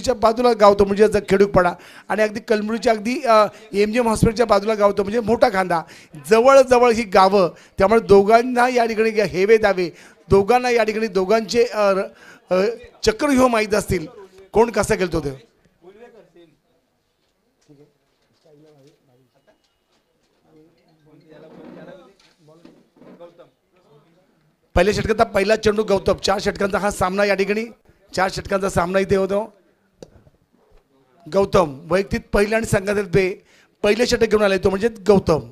कलमुडीच्या बाजूला गाव होतं म्हणजे खेडूकपाडा आणि अगदी कलमुडीच्या अगदी MGM हॉस्पिटलच्या बाजूला गाव होतं म्हणजे मोठा खांदा. जवळजवळ ही गावं, त्यामुळे दोघांना या ठिकाणी हेवे दावे, दोघांना या ठिकाणी दोघांचे चक्रव्यूह माहीत असतील, कोण कसं गेलतो ते. पहिल्या षटकाचा पहिला चेंडू गौतम, 4 षटकांचा हा सामना या ठिकाणी, 4 षटकांचा सामना इथे होतो. गौतम वैयक्तिक पहिल्या आणि संघातर्फे पहिले षटक घेऊन आले तो म्हणजे गौतम.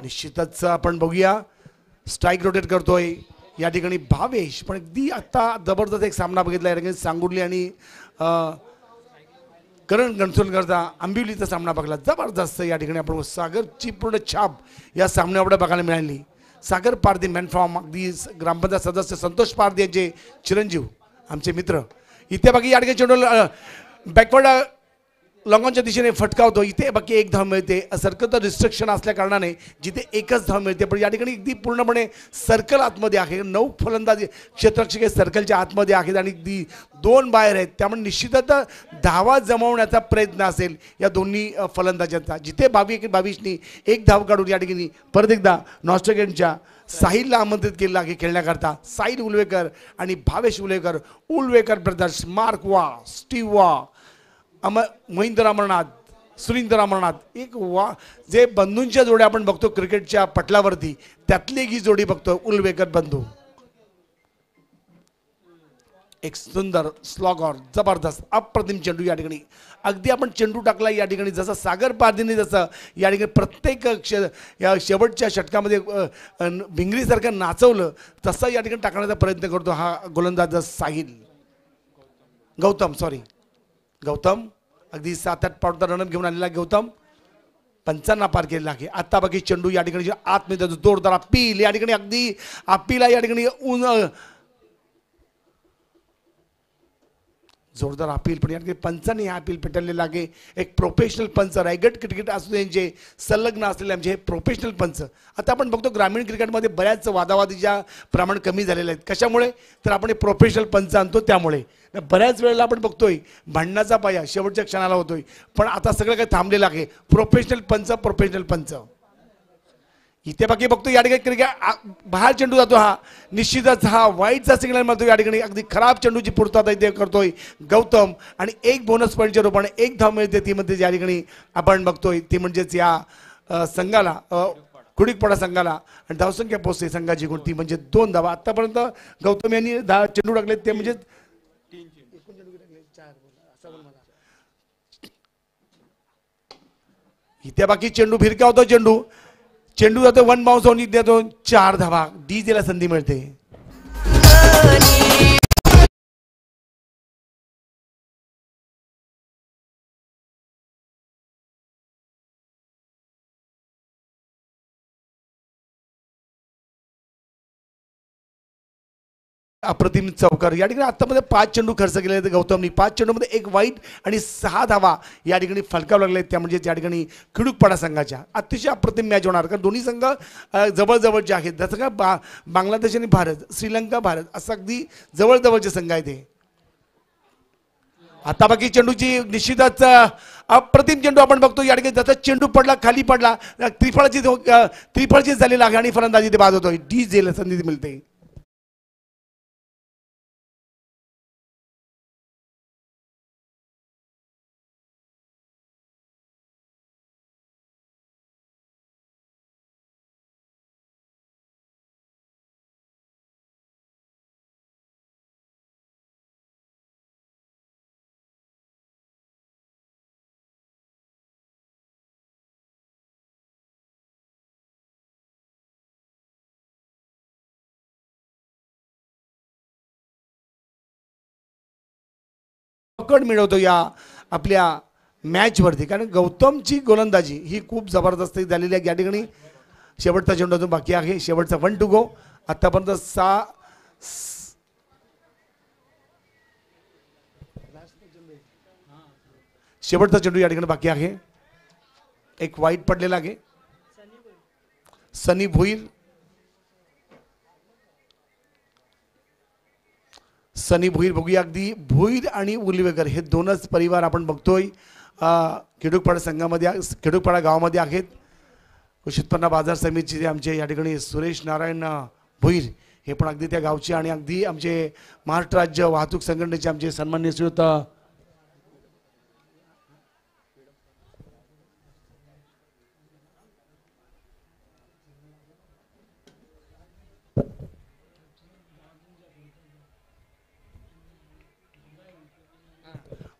निश्चितच आपण बघूया, स्ट्राईक रोटेट करतोय या ठिकाणी भावेश, पण अगदी आता जबरदस्त एक सामना बघितला या ठिकाणी सांगुर्ली आणि करण गणसोलकरचा आंबिवलीचा सामना बघला. जबरदस्त या ठिकाणी आपण सागरची पूर्ण छाप या सामन्यावर बघायला मिळाली. सागर पारधी मॅन फ्रॉम अगदी ग्रामपंचायत सदस्य संतोष पारधी यांचे चिरंजीव आमचे मित्र. इथे बाकी या ठिकाणी चेंडू बॅकवर्ड लॉंगॉनच्या दिशेने फटकावतो. इथे बाकी एक धाव मिळते. सर्कलचं रिस्ट्रिक्शन असल्या कारणाने जिथे एकच धाव मिळते, पण या ठिकाणी अगदी पूर्णपणे सर्कल आतमध्ये आहे. 9 फलंदाजी क्षेत्ररक्षक सर्कलच्या आतमध्ये आहेत आणि अगदी 2 बाहेर आहेत. त्यामुळे निश्चितच धावा जमवण्याचा प्रयत्न असेल या दोन्ही फलंदाजांचा. जिथे 22नी एक धाव काढून या ठिकाणी परत एकदा नॉस्ट्रेलियनच्या साहिलला आमंत्रित केलेलं आहे खेळण्याकरता. साहिल उलवेकर आणि भावेश उलवेकर, उलवेकर ब्रदर्स, मार्क वा, स्टीव वा, महेंद्र अमरनाथ, सुरेंद्र अमरनाथ, एक वा जे बंधूंच्या जोड्या आपण बघतो क्रिकेटच्या पटलावरती, त्यातली ही जोडी बघतो उलवेकर बंधू. एक सुंदर स्लॉगर, जबरदस्त अप्रतिम चेंडू या ठिकाणी. अगदी आपण चेंडू टाकला या ठिकाणी जसं सागर पारधीने जसं या ठिकाणी प्रत्येक या शेवटच्या षटकामध्ये भिंगरीसारखं नाचवलं, तसं या ठिकाणी टाकण्याचा प्रयत्न करतो हा गोलंदाज साहिल. गौतम अगदी 7-8 पावटा रनअप घेऊन आलेला गौतम 55 पार केलेला आहे. आता बाकी चेंडू या ठिकाणी आतमध्ये जोरदार अपील या ठिकाणी, अगदी अपीला या ठिकाणी जोरदार अपील, पण या ठिकाणी पंचांनी हा अपील पेटवलेला आहे. एक प्रोफेशनल पंच, रायगड क्रिकेट असोसिएशनचे संलग्न असलेले आमचे हे प्रोफेशनल पंच. आता आपण बघतो ग्रामीण क्रिकेटमध्ये बऱ्याच वादावादीच्या प्रमाण कमी झालेले आहेत. कशामुळे तर आपण हे प्रोफेशनल पंच आणतो त्यामुळे. बऱ्याच वेळेला आपण बघतोय भांडणाचा पाया शेवटच्या क्षणाला होतोय, पण आता सगळं काही थांबलेलं आहे. प्रोफेशनल पंच. इथे बाकी बघतो या ठिकाणी क्रिकेट बाहेर चेंडू जातो. हा निश्चितच हा वाईटचा सिग्नल मारतो या ठिकाणी. अगदी खराब चेंडूची पूर्तता इथे करतोय गौतम आणि एक बोनस पॉईंटच्या रूपाने एक धाव मिळते. ती मध्ये या ठिकाणी आपण बघतोय ती म्हणजेच या संघाला कुडिकपाडा संघाला आणि धावसंख्या पोहोचते संघाची गुण ती म्हणजे 2 धावा. आतापर्यंत गौतम यांनी 10 चेंडू टाकले ते म्हणजे इथे बाकी चेंडू फिरका होतो. चेंडू जातो 1 बाउन्स होऊन देतो 4 धावा. डीजेला संधी मिळते. अप्रतिम चौकार या ठिकाणी. आतामध्ये 5 चेंडू खर्च केले आहेत गौतमनी. 5 चेंडूमध्ये 1 वाईट आणि 6 धावा या ठिकाणी फलकाव लागले. त्या म्हणजे या ठिकाणी खिडूकपाडा संघाच्या अतिशय अप्रतिम मॅच होणार, कारण दोन्ही संघ जवळजवळचे आहेत. जसं का बांगलादेश आणि भारत, श्रीलंका भारत असं अगदी जवळजवळचे संघ आहेत ते. आता बाकी चेंडूची निश्चितच अप्रतिम चेंडू आपण बघतो या ठिकाणी. जसा चेंडू पडला खाली पडला त्रिफळाची झालेला आहे आणि फलंदाजी ते बाद होतोय. डीजेला संधी मिळते. पकड मिळवतो या आपल्या मॅचवरती, कारण गौतमची गोलंदाजी ही खूप जबरदस्त झालेली आहे. या ठिकाणी शेवटचा चेंडू अजून बाकी आहे. शेवटचा 1 टू गो. आतापर्यंत 6 शेवटचा चेंडू या ठिकाणी बाकी आहे. एक वाईट पडलेला आहे. सनी भोईर सनी भोईर बघूया. अगदी भोईर आणि उर्लीवेकर हे दोनच परिवार आपण बघतोय केडूकपाडा संघामध्ये केडूकपाडा गावामध्ये आहेत. कृषी उत्पन्न बाजार समितीचे आमचे या ठिकाणी सुरेश नारायण भोईर हे पण अगदी त्या गावचे आणि अगदी आमचे महाराष्ट्र राज्य वाहतूक संघटनेचे आमचे सन्माननीय श्रीयुत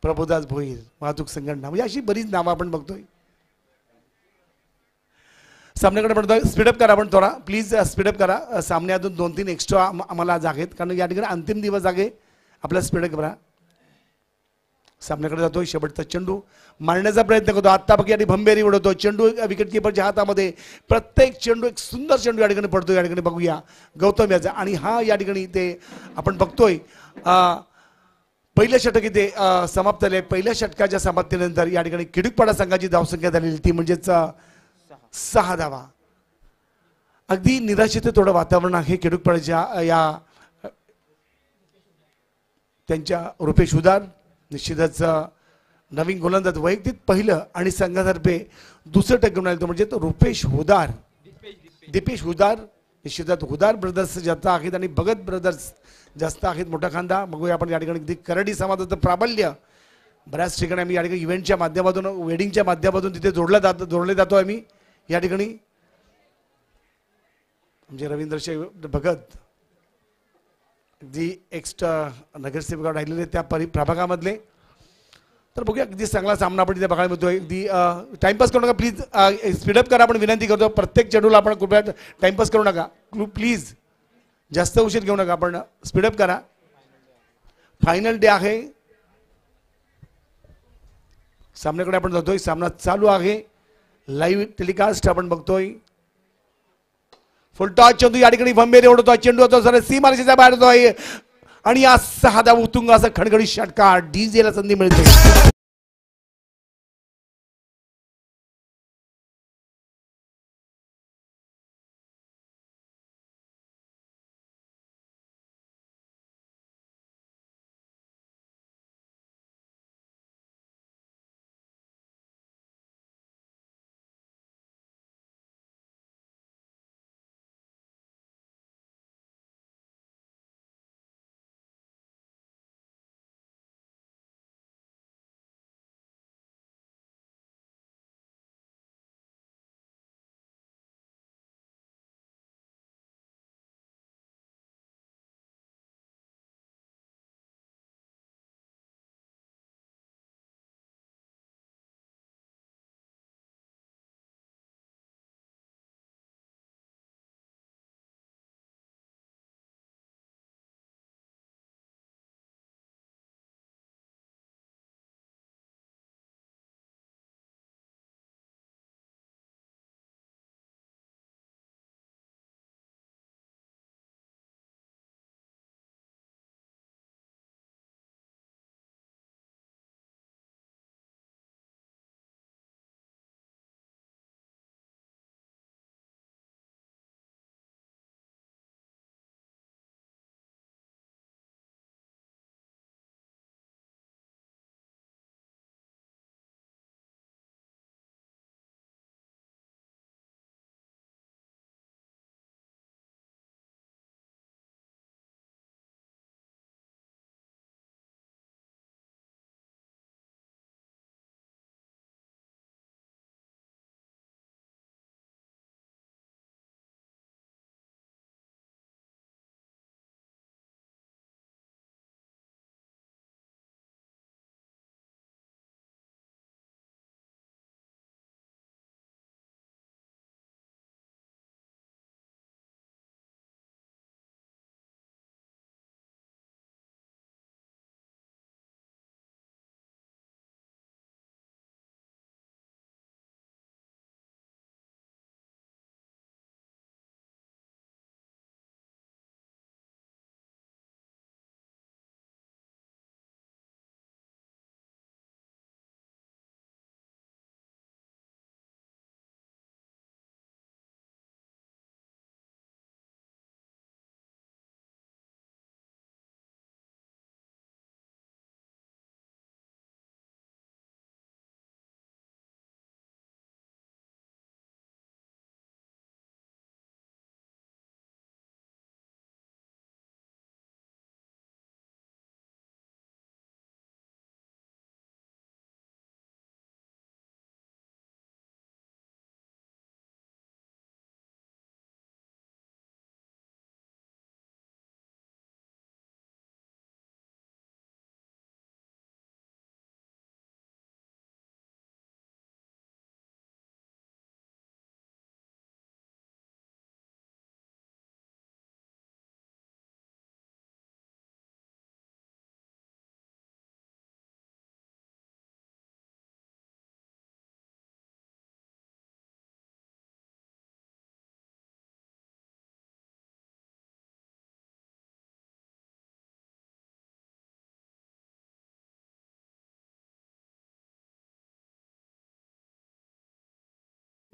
प्रभुदास भोईर वाहतूक संघटना, म्हणजे अशी बरीच नावं आपण बघतोय. सामन्याकडे पडतोय. स्पीडअप करा आपण थोडा प्लीज, स्पीडअप करा. सामन्यातून 2-3 एक्स्ट्रा आम्हाला जागेत, कारण या ठिकाणी अंतिम दिवस जागे. आपल्याला स्पीडअप करा. सामन्याकडे जातोय. शेवटचा चेंडू मारण्याचा प्रयत्न करतो. आत्ता बघ या ठिकाणी भंबेरी उडवतो चेंडू विकेट किपरच्या हातामध्ये. प्रत्येक चेंडू एक सुंदर चेंडू या ठिकाणी पडतो. या ठिकाणी बघूया गौतम याचा, आणि हा या ठिकाणी ते आपण बघतोय पहिलं षटक इथे समाप्त झाले. पहिल्या षटकाच्या समाप्तीनंतर या ठिकाणी केडूकपाडा संघाची धावसंख्या झालेली ती म्हणजेच 6 धावा. अगदी निराशेचं थोडं वातावरण आहे केडूकपाड्याच्या या त्यांच्या. रुपेश हुदार निश्चितच नवीन गोलंदाज वैयक्तिक पहिलं आणि संघातर्फे दुसरं टक घेऊन आले तो म्हणजे रुपेश हुदार. दीपेश हुदार निश्चितच हुदार ब्रदर्स जास्त आहेत आणि भगत ब्रदर्स जास्त आहेत. मोठा खांदा बघूया आपण या ठिकाणी अगदी करडी समाजाचं प्राबल्य बऱ्याच ठिकाणी आम्ही या ठिकाणी इव्हेंटच्या माध्यमातून वेडिंगच्या माध्यमातून तिथे जोडले जातो आम्ही या ठिकाणी. म्हणजे रवींद्र शेठ भगत अगदी एक्स्ट्रा नगरसेवक राहिलेले त्या प्रभागामधले. तर बघूया अगदी चांगला सामना आपण तिथे बघायला मिळतोय. अगदी टाइमपास करू नका प्लीज, स्पीडअप करा आपण विनंती करतो. प्रत्येक चेंडूला आपण कृपया टाइमपास करू नका प्लीज, जास्त उशीर घेऊ नका, आपण स्पीडअप करा. फायनल डे आहे. सामन्याकडे आपण जातोय. सामना चालू आहे. लाईव्ह टेलिकास्ट आपण बघतोय. फुलटॉस चेंडू या ठिकाणी भंबेरी उडवतो. चेंडू होतो सर सीमारेषेच्या बाहेर जातोय आणि या 6 धावा उतुंग असा खणखणीत षटकार. डीजेला संधी मिळते.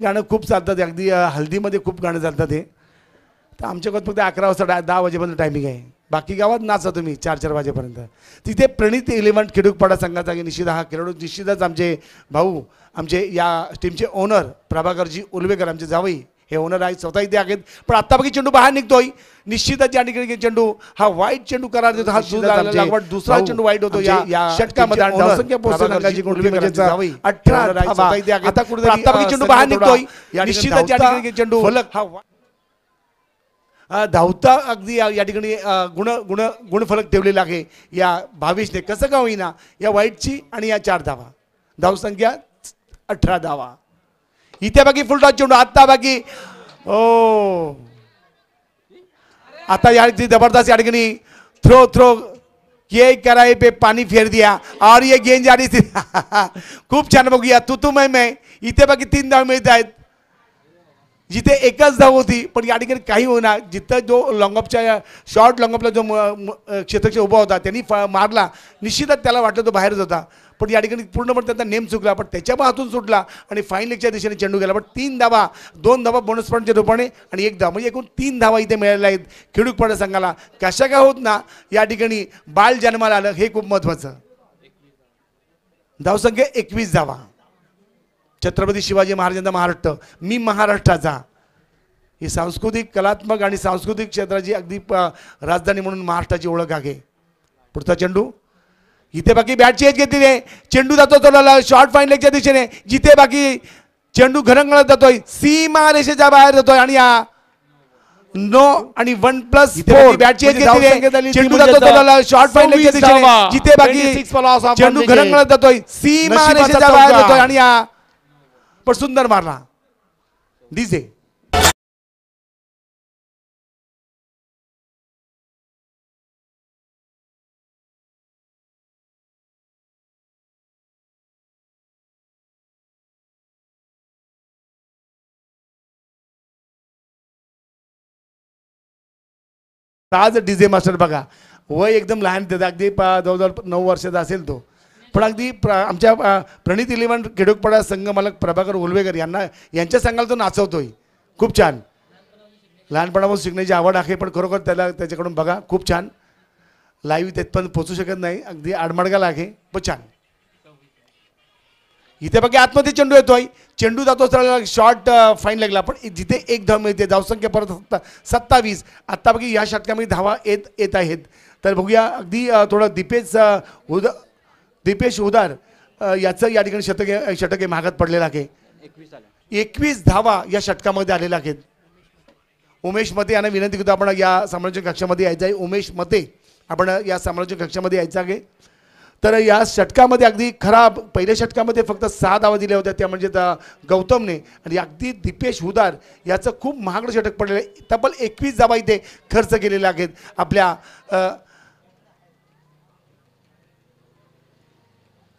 गाणं खूप चालतं ते, अगदी हल्दीमध्ये खूप गाणं चालतं ते. तर आमच्या गावात फक्त 11 वाजता 10 वाजेपर्यंत टायमिंग आहे. बाकी गावात नाचा तुम्ही 4-4 वाजेपर्यंत. तिथे प्रणित 11 खेडूकपाडा संघाचा निश्चित हा खेळाडू निश्चितच आमचे भाऊ, आमचे या टीमचे ओनर प्रभाकरजी उलवेकर आमचे जावई हे ओनर आहेत, स्वतः इथे आहेत. पण आत्ता बाकी चेंडू बाहेर निघतोय. निश्चितच या ठिकाणी चेंडू हा वाईट चेंडू करार देतो. हा दुसरा चेंडू वाईट होतो या षटकामध्ये. धावसंख्या पोहोचून अंगाची गुंडली म्हणजे जावई 18. आता कुठे आत्ता बाकी चेंडू बाहेर निघतोय. निश्चितच या ठिकाणी चेंडू हा धावता अगदी या ठिकाणी गुणफलक ठेवलेला आहे या भावेशने. कसं का होईना या वाईटची आणि या 4 धावा. धावसंख्या 18 धावा. इथे बाकी फुलटॉस चेंडू आत्ता बाकी ओ आता या जबरदस्त या ठिकाणी थ्रो ये कराए पे पाणी फेर दिया और ये गेंद जा रही थी. खूप छान बघूया तू मैं. इथे बाकी 3 धाव मिळत आहेत. जिथे एकच धाव होती पण या ठिकाणी काही होईना. जिथं जो लॉंगअपच्या शॉर्ट लॉंगअपला जो क्षेत्रक्षक उभा होता त्यांनी मारला. निश्चितच त्याला वाटलं तो बाहेरच होता पण या ठिकाणी पूर्णपणे त्याचा नेम चुकला. पण त्याच्या हातून सुटला आणि फाईन लेगच्या दिशेने चेंडू गेला. पण 3 धावा, 2 धावा बोनस पॉईंटच्या रूपाने आणि 1 धाव म्हणजे एकूण 3 धावा इथे मिळालेल्या आहेत खेडूकपाडा संघाला. कशा का होत ना या ठिकाणी बाल जन्माला आलं हे खूप महत्त्वाचं. धावसंख्या 21 धावा. छत्रपती शिवाजी महाराजांचा महाराष्ट्र, मी महाराष्ट्राचा, ही सांस्कृतिक कलात्मक आणि सांस्कृतिक क्षेत्राची अगदी राजधानी म्हणून महाराष्ट्राची ओळख आहे. पुढचा चेंडू इथे बाकी बॅटची एज घेतलेली आहे. चेंडू जातो तो शॉर्ट फाईन लेगच्या दिशेने. जिथे बाकी चेंडू घरंगळत जातोय, सीमा रेषेच्या बाहेर जातोय आणि या नो आणि 1+4 बॅटची एज घेतलेली आहे. चेंडू जातो तो शॉर्ट फाईन लेगच्या दिशेने. जिथे बाकी चेंडू घरंगळत जातोय, सीमा रेषेच्या बाहेर जातोय आणि या पण सुंदर मारला डीजे. आज डीजे मास्टर बघा वय एकदम लहान देतात अगदी जवळजवळ 9 वर्षाचा असेल तो. पण अगदी आमच्या प्रणित 11 खेडूकपाडा संघ मालक प्रभाकर उलवेकर यांच्या संघाला तो नाचवतोय. खूप छान. लहानपणापासून शिकण्याची आवड आहे पण खरोखर त्याच्याकडून बघा खूप छान. लाईव्ह तिथपर्यंत पोचू शकत नाही अगदी आडमाडगाला आहे पण छान. इथे बघा आतमध्ये चेंडू येतोय. चेंडू जातो शॉर्ट फाईन लागला पण जिथे 1 धाव मिळते. धावसंख्या परत 27. आत्ता बघा या षटकामध्ये धावा येत आहेत. तर बघूया अगदी थोडं दीपेश उदार याचं या ठिकाणी षटक महागात पडलेलं आहे. 21 धावा या षटकामध्ये आलेल्या आहेत. उमेश मते यांना विनंती करतो आपण या समालोचन कक्षामध्ये यायचं आहे. उमेश मते आपण या समालोचन कक्षामध्ये यायचं आहे. तर या षटकामध्ये अगदी खराब पहिल्या षटकामध्ये फक्त 6 धावा दिल्या होत्या त्या म्हणजे गौतमने आणि अगदी दीपेश हुदार याचं खूप महागडं षटक पडलेलं आहे. तब्बल 21 धावा इथे खर्च केलेल्या आहेत आपल्या.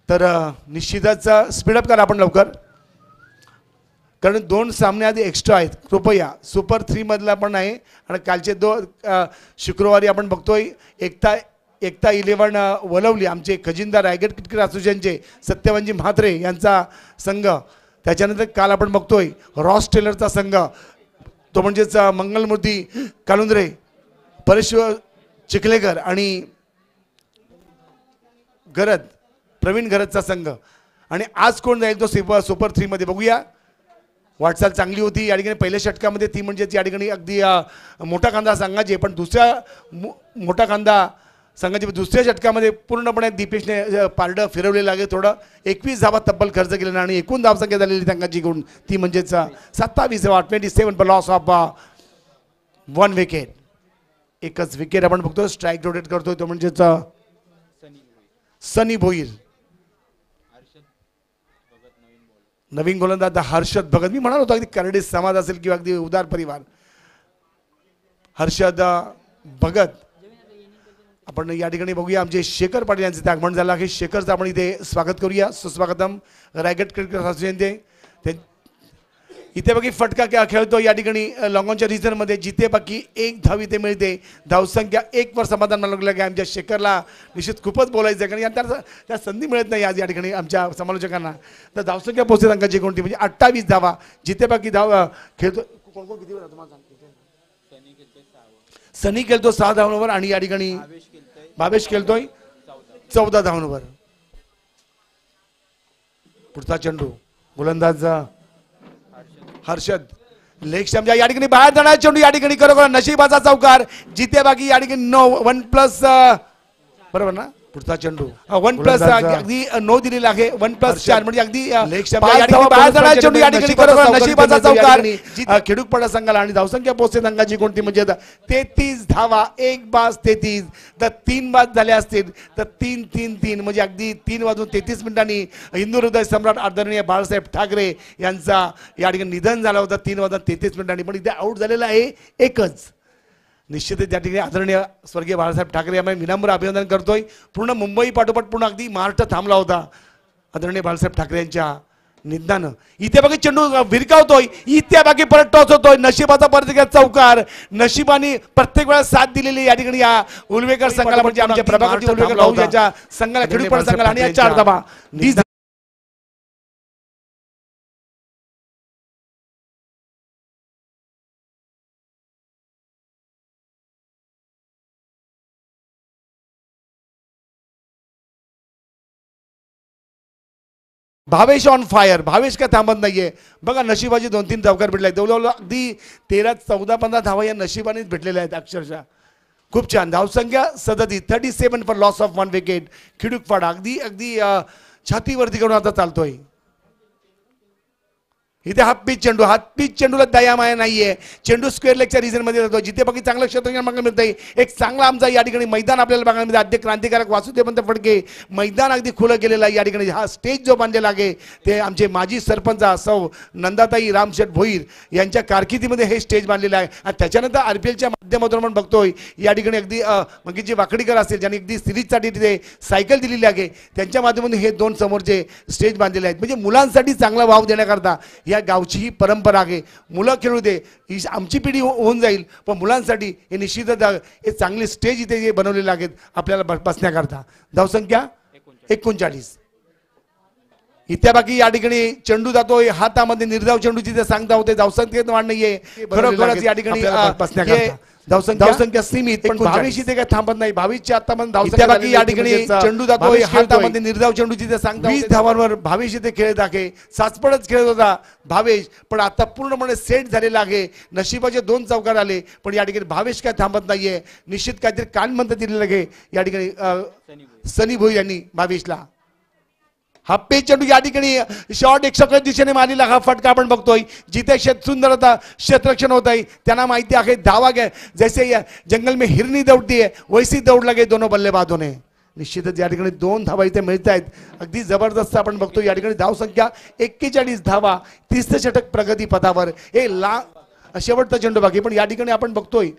तर निश्चितच स्पीडअप करा आपण लवकर कारण 2 सामने आधी एक्स्ट्रा आहेत. कृपया सुपर 3 मधला पण आहे आणि कालचे 2 शुक्रवारी आपण बघतोय एकता 11 वलवली आमचे खजिनदार रायगड क्रिकेट असोसिएशनचे सत्यवानजी म्हात्रे यांचा संघ. त्याच्यानंतर काल आपण बघतोय रॉस टेलरचा संघ तो म्हणजेच मंगलमूर्ती कालुंद्रे, परेश्वर चिखलेकर आणि प्रवीण गरजचा संघ. आणि आज कोण जाईल तो सुपर 3 मध्ये बघूया. वाटचाल चांगली होती या ठिकाणी पहिल्या षटकामध्ये. ती म्हणजे या ठिकाणी अगदी मोठा कांदा संघाची पण दुसऱ्या मोठा कांदा संघाची दुसऱ्या षटकामध्ये पूर्णपणे दीपेशने पारडं फिरवलेलं आहे. थोडं 21 धावा तब्बल खर्च केलेला आणि एकूण धावसंख्या झालेली संघाची गुण ती म्हणजेच 27 धावा 27 पर लॉस ऑफ 1 विकेट. एकच विकेट आपण बघतो. स्ट्राईक रोटेट करतोय तो म्हणजेच सनी भोईर. नवीन गोलंदाज हर्षद भगत. मी म्हणाल होतो अगदी करडे समाज असेल किंवा अगदी उदार परिवार. हर्षद भगत आपण या ठिकाणी बघूया. आमचे शेखर पाटील यांचं आगमन झालं आहे. शेखरचं आपण इथे स्वागत करूया. सुस्वागतम रायगड क्रिकेट असोसिएशनचे इथे बाकी फटका खेळतो या ठिकाणी लॉंगॉनच्या रिझनमध्ये, जिथे बाकी 1 धाव इथे मिळते. धावसंख्या 1 वर समाधान मानलं की आमच्या शेखरला निश्चित खूपच बोलायचं आहे, कारण त्या संधी मिळत नाही आज या ठिकाणी आमच्या समालोचकांना. तर धावसंख्या पोहोचते अंकाची कोणती म्हणजे 28 धावा, जिथे बाकी धाव खेळतो. किती वेळा तुम्हाला सनी खेळतो 6 धावांवर आणि या ठिकाणी भावेश खेळतोय 14 धावांवर. पुढचा चेंडू गोलंदाज हर्षद लेग स्टंपच्या या ठिकाणी बाहेर जाणार चेंडू या ठिकाणी खरोखर नशिबाचा चौकार, जिथे बाकी या ठिकाणी 1+ बरोबर ना. पुढचा चेंडू 1+ अगदी 9 दिलेला आहे. 1+4 म्हणजे अगदी लेग स्टंप बाहेर जाणार चेंडू या ठिकाणी खरोखर नशिबाचा चौकार खेडूकपाडा संघाला. आणि धावसंख्या पोहोचते संघाची कोणती म्हणजे 33 धावा, 1 बाद 33. तर 3 बाद झाले असतील तर 3-3-3 म्हणजे अगदी 3:33 मिनिटांनी हिंदू हृदय सम्राट आदरणीय बाळासाहेब ठाकरे यांचा या ठिकाणी निधन झालं होतं 3:33 मिनिटांनी. पण इथे आऊट झालेला आहे एकच. निश्चितच त्या ठिकाणी आदरणीय स्वर्गीय बाळासाहेब ठाकरे यांना विनम्र अभिनंदन करतोय. पूर्ण मुंबई पाठोपाठ पूर्ण अगदी महाराष्ट्र थांबला होता आदरणीय बाळासाहेब ठाकरे यांच्या निधनानं. इथे बाकी चेंडू भिरकावतोय, इथे बाकी परत टॉस होतोय, नशिबाचा परत चौकार. नशिबाने प्रत्येक वेळा साथ दिलेली या ठिकाणी या उलवेकर संघाला म्हणजे आमच्या प्रभाकरजी उलवेकर भाऊ यांच्या संघाला खेडूकपाडा संघाला आणि या 4 धावा. भावेश ऑन फायर, भावेश काय थांबत नाहीये बघा. नशिबाची 2-3 चौकार भेटले आहेत. जवळजवळ अगदी 13, 14, 15 धावा या नशिबानेच भेटलेल्या आहेत अक्षरशः. खूप छान. धावसंख्या 37 फॉर लॉस ऑफ 1 विकेट. खेडूकपाडा अगदी छातीवरती करून आता चालतोय. इथे हाफ पिच चेंडूला दयामाया नाहीये. चेंडू स्क्वेअर लेगच्या रिजन मध्ये जातो, जिथे बाकी चांगलं क्षेत्र बघायला मिळतंय. एक चांगला आमचा या ठिकाणी मैदान आपल्याला बघायला मिळतं. आद्य क्रांतिकारक वासुदेवंत फडके मैदान अगदी खुलं गेलेलं आहे या ठिकाणी. हा स्टेज जो बांधलेला आहे ते आमचे माजी सरपंच सौ नंदाताई रामशेठ भोईर यांच्या कारकिर्दीमध्ये हे स्टेज बांधलेलं आहे. आणि त्याच्यानंतर RPLच्या माध्यमातून आपण बघतोय या ठिकाणी अगदी म्हणजे जे वाकडीकर असतील ज्यांनी अगदी सिरीजसाठी तिथे सायकल दिलेली आहे त्यांच्या माध्यमातून हे 2 समोरचे स्टेज बांधलेले आहेत. म्हणजे मुलांसाठी चांगला वाव देण्याकरता या गावची ही परंपरा आहे. मुलं खेळू दे, ही आमची पिढी होऊन जाईल, पण मुलांसाठी हे निश्चितच हे चांगले स्टेज इथे जे बनवलेले आहेत आपल्याला बसण्याकरता. धावसंख्या 39. इथे बाकी या ठिकाणी चेंडू जातोय हातामध्ये, निर्धाव चेंडू जिथे सांगता होते. धावसंख्येत वाढ नाहीये खरोखरच या ठिकाणी बसण्याकरता. धावसंख्या सीमित, पण भावेश इथे काय थांबत नाही. भावेशच्या आतापर्यंत धावसंख्या बाकी या ठिकाणी चेंडू जातोय हातामध्ये, निर्धाव चेंडू जिथे सांगता 20 धावांवर भावेश इथे खेळत आहे. साचपडच खेळत होता भावेश, पण आता पूर्णपणे सेट झालेला आहे. नशिबाचे 2 चौकार आले, पण या ठिकाणी भावेश काय थांबत नाहीये. निश्चित काहीतरी कानमंत्र दिलेलं आहे या ठिकाणी सनी भोई यांनी भावेशला. हा पेच चेंडू या ठिकाणी शॉर्ट एक्स्ट्रा दिशेने मारलेला हा फटका आपण बघतोय, जिथे सुंदर आता क्षेत्ररक्षण होत आहे. त्यांना माहिती आहे धावा घ्या, जैसे जंगल में हिरनी दौड़ती है वैसी दौड़ लगे दोनों बल्लेबाजों ने. निश्चितच या ठिकाणी 2 धावा इथे मिळत आहेत. अगदी जबरदस्त आपण बघतो या ठिकाणी धावसंख्या 41 धावा. 30 षटक प्रगती पथावर. हे शेवटचा चेंडू बाकी, पण या ठिकाणी आपण बघतोय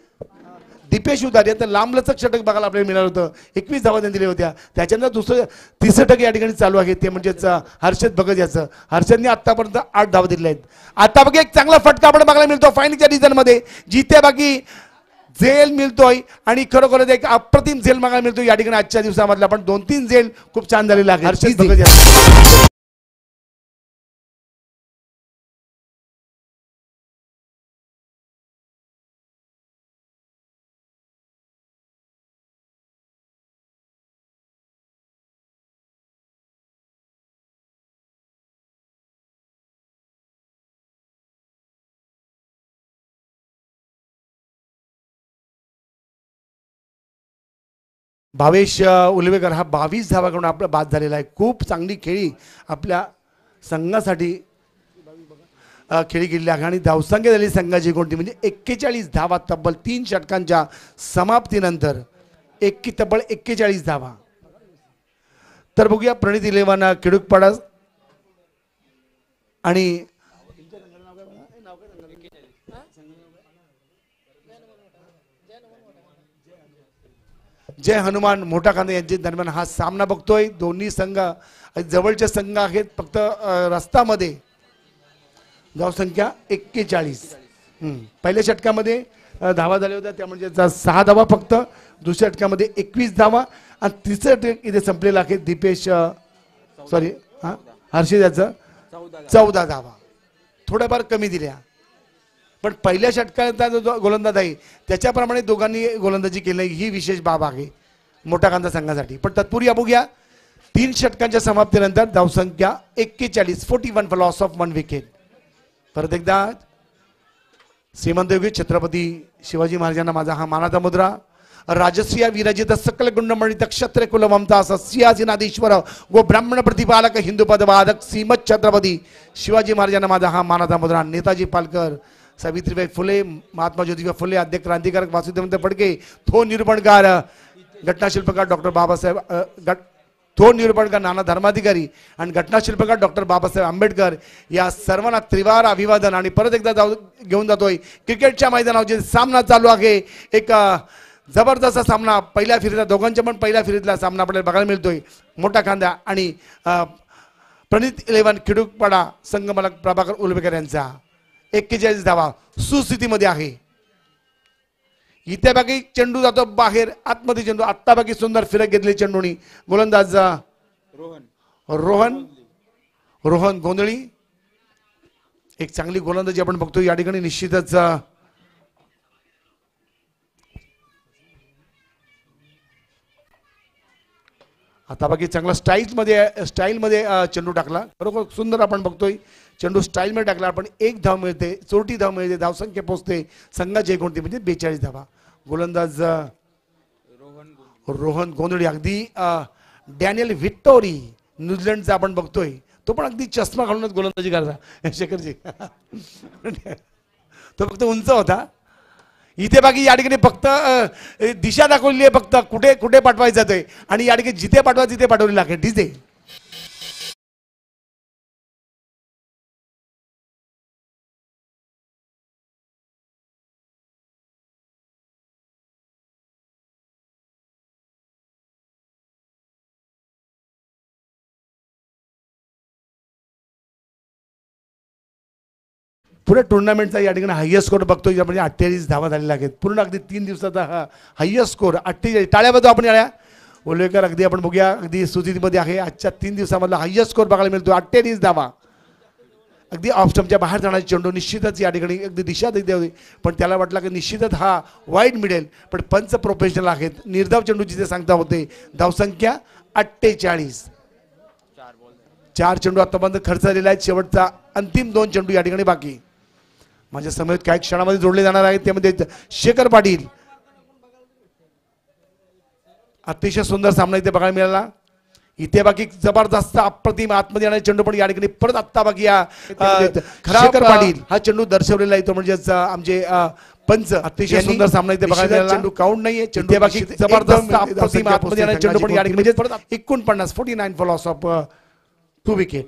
दीपेश उदारी आता लांबलचक षटक बघायला आपल्याला मिळालं होतं. 21 धावा त्यांनी दिल्या होत्या. त्याच्यानंतर दुसरं 30 षटक या ठिकाणी चालू आहे, ते म्हणजेच हर्षद भगत याचं. हर्षदने आतापर्यंत 8 धावा दिलेल्या आहेत. आता बघा एक चांगला फटका आपण बघायला मिळतो फायनलच्या डिझाईन मध्ये, जिथे बाकी झेल मिळतोय आणि खरोखरच एक अप्रतिम झेल बघायला मिळतो या ठिकाणी आजच्या दिवसामधला. पण 2-3 झेल खूप छान झालेला आहे हर्षद भगत याचं. भावेश उलवेकर हा 22 धावा करून आपला बाद झालेला आहे. खूप चांगली खेळी आपल्या संघासाठी खेळी गेलेली आहे. आणि धावसंख्या झाली संघाची कोणती म्हणजे 41 धावा तब्बल 3 षटकांच्या समाप्तीनंतर तब्बल 41 धावा. तर बघूया प्रणित 11 खेडूकपाडा आणि जय हनुमान मोठा कांदा यांच्या दरम्यान हा सामना बघतोय. दोन्ही संघ जवळचे संघ आहेत, फक्त रस्त्यामध्ये धावसंख्या 41. पहिल्या षटकामध्ये धावा झाल्या होत्या त्या म्हणजे 6 धावा फक्त, दुसऱ्या षटकामध्ये 21 धावा आणि तिसरं षटक इथे संपलेलं आहे दीपेश सॉरी हर्षित याचं 14 धावा, थोड्याफार कमी दिल्या. पण पहिल्या षटकाचा जो गोलंदाज आहे त्याच्याप्रमाणे दोघांनी गोलंदाजी केली ही विशेष बाब आहे मोठा कांदा संघासाठी. पण तत्पूर्वी बघूया 3 षटकांच्या समाप्तीनंतर धावसंख्या 41, 41 फॉर लॉस ऑफ 1 विकेट. परत एकदा श्रीमंत योगी छत्रपती शिवाजी महाराजांना माझा हा मानाचा मुद्रा. राजश्रिया विराजित सकल गुंडमणित क्षत्रिय कुल ममता सिंहासनाधीश्वर गो ब्राह्मण प्रतिपालक हिंदू पदवादक श्रीमत छत्रपती शिवाजी महाराजांना माझा हा मानाचा मुद्रा. नेताजी पालकर, सावित्रीबाई फुले, महात्मा ज्योतिबा फुले, आद्य क्रांतिकारक वासुदेव फडके, थोर निरूपणकार घटनाशिल्पकार डॉक्टर बाबासाहेब थोर निरूपणकार नाना धर्माधिकारी आणि घटनाशिल्पकार डॉक्टर बाबासाहेब आंबेडकर या सर्वांना त्रिवार अभिवादन. आणि परत एकदा घेऊन जातोय क्रिकेटच्या मैदानावर जे सामना चालू आहे एक जबरदस्त सामना. पहिल्या फेरीतला दोघांच्या पण पहिल्या फेरीतला सामना आपल्याला बघायला मिळतोय. मोठा कांदा आणि प्रणित 11 खिडूकपाडा संघ मालक प्रभाकर उलवेकर यांचा 41 धावा सुस्थितीमध्ये आहे. इथे बाकी चेंडू जातो बाहेर आतमध्ये चेंडू आत्ता बाकी सुंदर फिरक घेतली चेंडूनी. गोलंदाज रोहन गोंधळी एक चांगली गोलंदाजी आपण बघतो या ठिकाणी. निश्चितच आता बाकी चांगला स्टाईलमध्ये चेंडू टाकला. बरोबर सुंदर आपण बघतोय चेंडू स्टाईलमध्ये टाकला. आपण 1 धाव मिळते, 34 धाव मिळते, धावसंख्या पोहोचते संघाची एकोणती म्हणजे 42 धावा. गोलंदाज रोहन गोंधळी अगदी डॅनियल व्हिक्टोरी न्यूझीलंडचा आपण बघतोय तो पण अगदी चष्मा घालूनच गोलंदाजी करता शेखरजी तो फक्त उंच होता. इथे बाकी या ठिकाणी फक्त दिशा दाखवली आहे फक्त कुठे कुठे पाठवायचं जातोय आणि या ठिकाणी जिथे पाठवायचं तिथे पाठवलेलं आहे तिथे. पुढे टुर्नामेंटचा या ठिकाणी हायएस्ट स्कोर बघतोय म्हणजे 48 धावा झालेल्या आहेत. पूर्ण अगदी 3 दिवसाचा हा हायएस्ट स्कोर 48. टाळ्या बघतो आपण याला उलवेकर अगदी आपण बघूया अगदी सुस्थितीमध्ये आहे. आजच्या 3 दिवसामधला हायएस्ट स्कोर बघायला मिळतो 48 धावा. अगदी ऑफ स्टंपच्या बाहेर जाणारी चेंडू निश्चितच या ठिकाणी अगदी दिशा देते होती पण त्याला वाटलं की निश्चितच हा वाईड मिळेल पण पंच प्रोफेशनल आहेत. निर्धाव चेंडू जिथे सांगता होते. धावसंख्या 48. 4 चेंडू आतापर्यंत खर्च झालेला आहे. शेवटचा अंतिम 2 चेंडू या ठिकाणी बाकी. माझ्या समोर काही क्षणामध्ये जोडले जाणार आहेत त्यामध्ये शेखर पाटील. अतिशय सुंदर सामना इथे बघायला मिळाला. इथे बाकी जबरदस्त अप्रतिम आतमध्ये येणारे चेंडू पण या ठिकाणी परत आत्ता बाकी या शेखर पाटील हा चेंडू दर्शवलेला आहे तो म्हणजे आमचे पंच. अतिशय सुंदर सामना इथे बघायला मिळाला. चेंडू काउंट नाहीये. चेंडू बाकी जबरदस्त अप्रतिम आतमध्ये येणारे चेंडू पण या ठिकाणी म्हणजे परत 49 49 for loss of 2 wicket.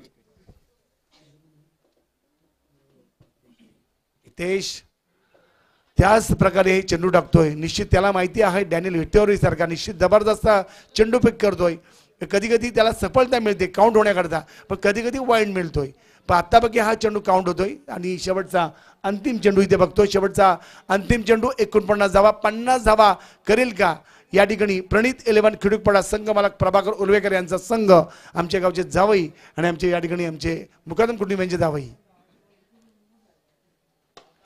Hitesh त्याच प्रकारे हे चेंडू टाकतोय. निश्चित त्याला माहिती आहे डॅनियल व्हिक्टोरी सारखा निश्चित जबरदस्त चेंडू पिक करतोय. कधी कधी त्याला सफलता मिळते काउंट होण्याकरता पण कधी कधी वाईड मिळतोय. पण आत्ता बघी हा चेंडू काउंट होतोय आणि शेवटचा अंतिम चेंडू इथे बघतोय. शेवटचा अंतिम चेंडू 49 धावा 50 धावा करेल का या ठिकाणी. प्रणित 11 खिडूकपाडा संघ मालक प्रभाकर उलवेकर यांचा संघ आमच्या गावचे जावई आणि आमचे या ठिकाणी आमचे मुकादम कुटुंबियांचे जावई.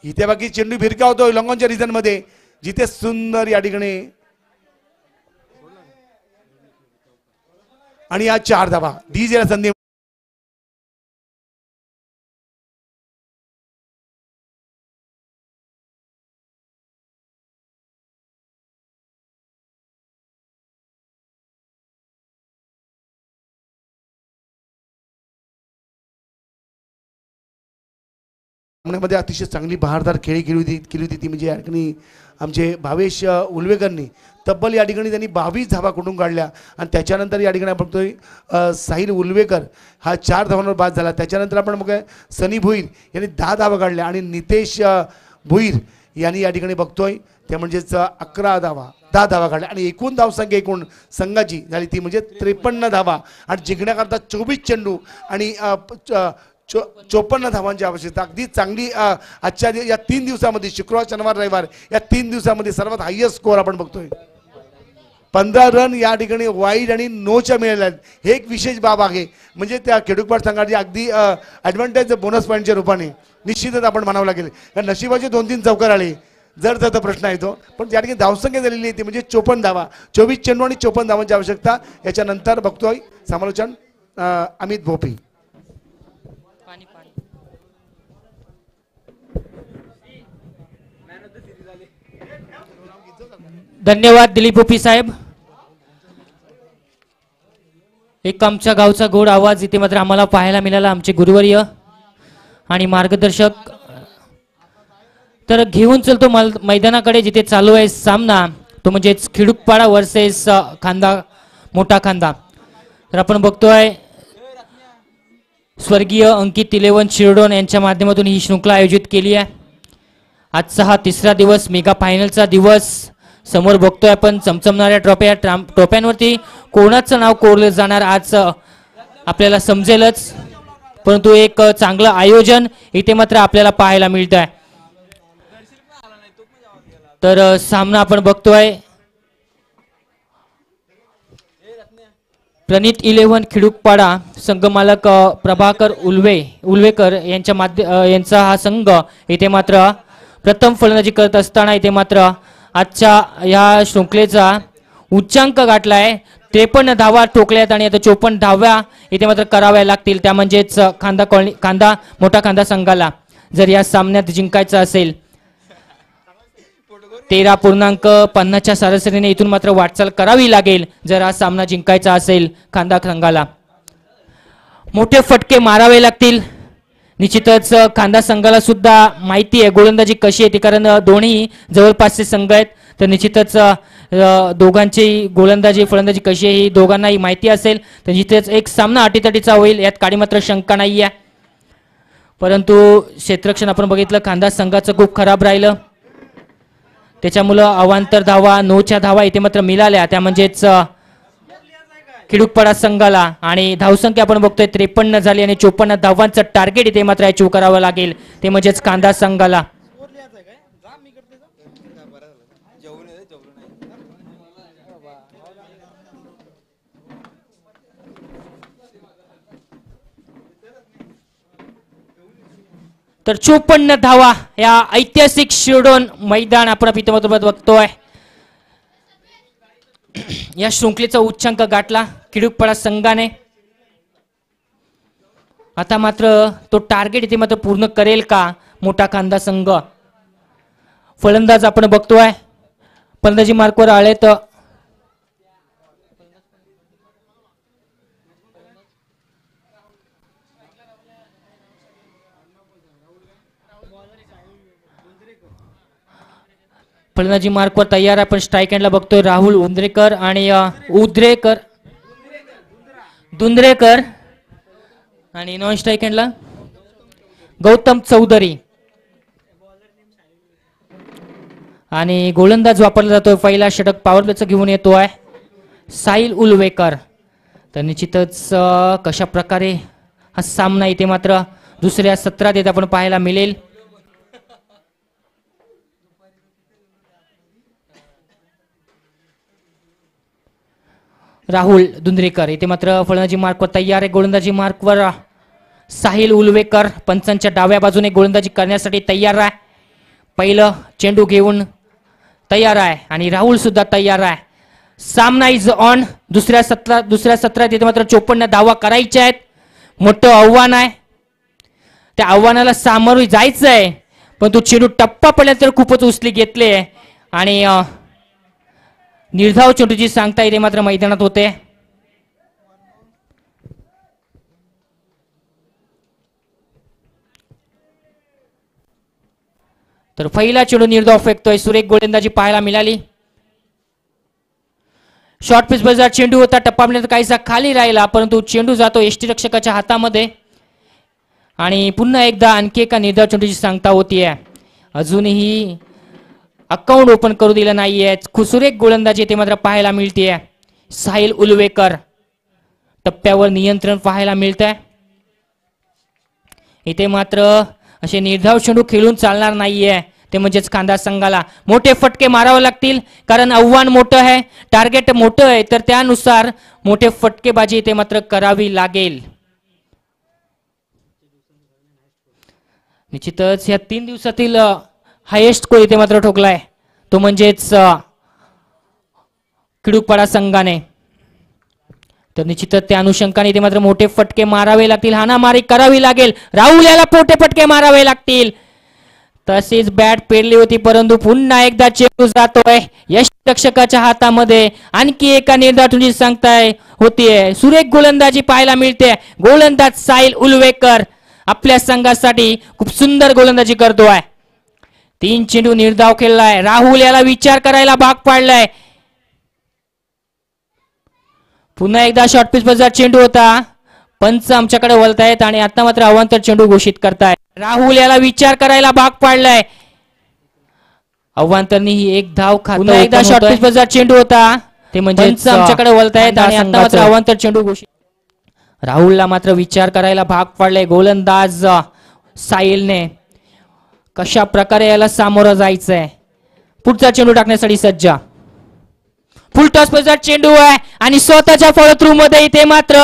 इथे बाकी चेंडू भिरकावतोय लॉंगॉनच्या रिजन मध्ये जिथे सुंदर या ठिकाणी आणि या 4 धावा डीजेला संधी. सामन्यामध्ये अतिशय चांगली बहारदार खेळी केली होती ती म्हणजे या ठिकाणी आमचे भावेश उलवेकरनी तब्बल या ठिकाणी त्यांनी 22 धावा कुठून काढल्या आणि त्याच्यानंतर या ठिकाणी आपण बघतोय साहिल उलवेकर हा 4 धावांवर बाद झाला. त्याच्यानंतर आपण बघूया सनी भुईर यांनी 10 धावा काढल्या आणि नितेश भुईर यांनी या ठिकाणी बघतोय ते म्हणजेच 11 धावा 10 धावा काढल्या आणि एकूण धावसंख्या एकूण संघाची झाली ती म्हणजे 53 धावा आणि जिंकण्याकरता 24 चेंडू आणि 54 धावांची आवश्यकता. अगदी चांगली आजच्या या 3 दिवसामध्ये शुक्रवार शनिवार रविवार या 3 दिवसामध्ये सर्वात हायेस्ट स्कोअर आपण बघतोय. 15 रन या ठिकाणी वाईड आणि नोच्या मिळाल्या आहेत. हे एक विशेष बाब आहे. म्हणजे त्या खेडूपाड संघाची अगदी ॲडव्हान्टेज बोनस पॉईंटच्या रूपाने निश्चितच आपण म्हणावं लागेल. कारण नशिबाचे 2-3 चौकार आले जर त्याचा प्रश्न येतो. पण त्या ठिकाणी धावसंख्या झालेली आहे ती म्हणजे 54 धावा, 24 चेंडू आणि 54 धावांची आवश्यकता. याच्यानंतर बघतोय समालोचन अमित भोपी. धन्यवाद दिलीप भोपी साहेब. एक आमच्या गावचा गोड आवाज इथे मात्र आम्हाला पाहायला मिळाला. आमचे गुरुवर्य आणि मार्गदर्शक. तर घेऊन चलतो मैदानाकडे जिथे चालू आहे सामना, तो म्हणजे खिडूकपाडा वर्सेस खांदा मोठा खांदा. तर आपण बघतोय स्वर्गीय अंकित तिलेवन शिरडोन यांच्या माध्यमातून ही शृंखला आयोजित केली आहे. आजचा हा 3रा दिवस, मेगा फायनलचा दिवस. समोर बघतोय आपण चमचमणाऱ्या ट्रॉफ्यांवरती कोणाचं नाव कोरलं जाणार आज आपल्याला समजेलच. परंतु एक चांगलं आयोजन इथे मात्र आपल्याला पाहायला मिळत आहे. तर सामना आपण बघतोय प्रणित 11 खिडूकपाडा संघमालक प्रभाकर उल्वेकर यांचा हा संघ इथे मात्र प्रथम फलंदाजी करत असताना इथे मात्र आजच्या या शृंखलेचा उच्चांक गाठलाय. 53 धावा ठोकल्यात आणि आता 54 धाव्या इथे मात्र कराव्या लागतील. त्या म्हणजेच खांदा मोठा खांदा संघाला जर या सामन्यात जिंकायचं असेल. 13.50च्या सरासरीने इथून मात्र वाटचाल करावी लागेल जर हा सामना जिंकायचा असेल खांदा संघाला. मोठे फटके मारावे लागतील. निश्चितच खांदा संघाला सुद्धा माहिती आहे गोलंदाजी कशी येते, कारण दोन्ही जवळपासचे संघ आहेत. तर निश्चितच दोघांची गोलंदाजी फलंदाजी कशी आहे ही दोघांनाही माहिती असेल. तर निश्चितच एक सामना अटीतटीचा होईल यात काही मात्र शंका नाही आहे. परंतु क्षेत्ररक्षण आपण बघितलं खांदा संघाचं खूप खराब राहिलं. त्याच्यामुळं अवांतर धावा 9च्या धावा इथे मात्र मिळाल्या. त्या म्हणजेच खिडूकपाडा संघाला. आणि धावसंख्या आपण बघतोय 53 झाली आणि 54 धावांचं टार्गेट इथे मात्र अचीव करावं लागेल. ते म्हणजेच खांदा संघाला. तर 54 धावा या ऐतिहासिक शिरडोन मैदान आपण इथे बघतोय. या शृंखलेचा उच्चांक गाठला खिडूकपाडा संघाने. आता मात्र तो टार्गेट इथे मात्र पूर्ण करेल का मोठा खांदा संघ. फलंदाज आपण बघतोय फलंदाजी मार्कवर आलेत फलंदाजी मार्कवर तयार आहे. पण स्ट्राईक एंडला बघतोय राहुल उंद्रेकर आणि दुंद्रेकर आणि नॉन स्ट्राईक एंडला गौतम चौधरी. आणि गोलंदाज वापरला जातोय पहिला षटक पॉवर प्लेचं घेऊन येतोय साहिल उल्वेकर. तर निश्चितच कशा प्रकारे हा सामना इथे मात्र दुसऱ्या सत्रात येत आपण पाहायला मिळेल. राहुल दुंद्रेकर इथे मात्र फलंदाजी मार्कवर तयार आहे. गोलंदाजी मार्कवर साहिल उल्वेकर पंचांच्या डाव्या बाजूने गोलंदाजी करण्यासाठी तयार आहे. पहिलं चेंडू घेऊन तयार आहे आणि राहुल सुद्धा तयार आहे. सामना इज ऑन. दुसऱ्या सत्रात इथे मात्र 54 धावा करायच्या आहेत. मोठं आव्हान आहे. त्या आव्हानाला सामोरे जायचं आहे. पण तो चेंडू टप्पा पडला तर खूपच उचली घेतले आणि निर्धाव चेंडूची सांगता इथे मात्र मैदानात होते. तर पहिला चेंडू निर्धाव फेकतोय. सुरेख गोलंदाजी पाहायला मिळाली. शॉर्ट पिच बाजार चेंडू होता. टप्पापर्यंत काहीसा खाली राहिला परंतु चेंडू जातो यष्टीरक्षकाच्या हातामध्ये आणि पुन्हा एकदा आणखी एका निर्धाव चेंडूची सांगता होतीये. अजूनही अकाउंट ओपन करू दिलं नाहीये. सुरेख गोलंदाजी ते मात्र पाहायला मिळतेय. साहिल उल्वेकर टप्प्यावर नियंत्रण पाहायला मिळतंय. इथे मात्र असे निर्धाव चेंडू खेळून चालणार नाहीये, ते म्हणजेच खांदा संघाला मोठे फटके मारावे लागतील, कारण आव्हान मोठं आहे, टार्गेट मोठं आहे, तर त्यानुसार मोठे फटकेबाजी इथे मात्र करावी लागेल. निश्चितच या 3 दिवसातील हायेस्ट स्कोर इथे मात्र ठोकलाय, तो म्हणजेच किडूकपाडा संघाने. तर निश्चितच त्या अनुषंगाने इथे मात्र मोठे फटके मारावे लागतील, हाणामारी करावी लागेल. राहुल याला मोठे फटके मारावे लागतील. तसेच बॅट पेरली होती, परंतु पुन्हा एकदा चेंडू जातोय यष्टिरक्षकाच्या हातामध्ये. आणखी एका निर्धाराची सांगताय होतीये. सुरेख गोलंदाजी पाहायला मिळते. गोलंदाज साहिल उलवेकर आपल्या संघासाठी खूप सुंदर गोलंदाजी करतोय. 3 चेंडू निर्धाव खेळलाय. राहुल याला विचार करायला भाग पाडलाय. पुन्हा एकदा शॉर्ट पिच बाजार चेंडू होता. पंच आमच्याकडे वळतायत आणि आता मात्र अवांतर चेंडू घोषित करताय. राहुल याला विचार करायला भाग पाडलाय. अवांतरनी ही एक धाव खात. पुन्हा एकदा शॉर्ट पिच बाजार चेंडू होता, ते म्हणजे आमच्याकडे वळतायत आणि आता मात्र अवांतर चेंडू घोषित. राहुलला मात्र विचार करायला भाग पाडलाय गोलंदाज साहिलने. कशा प्रकारे याला सामोरं जायचंय. पुढचा चेंडू टाकण्यासाठी सज्ज. फुल टॉस बाजार चेंडू आहे आणि स्वतःच्या फॉलो थ्रू मध्ये इथे मात्र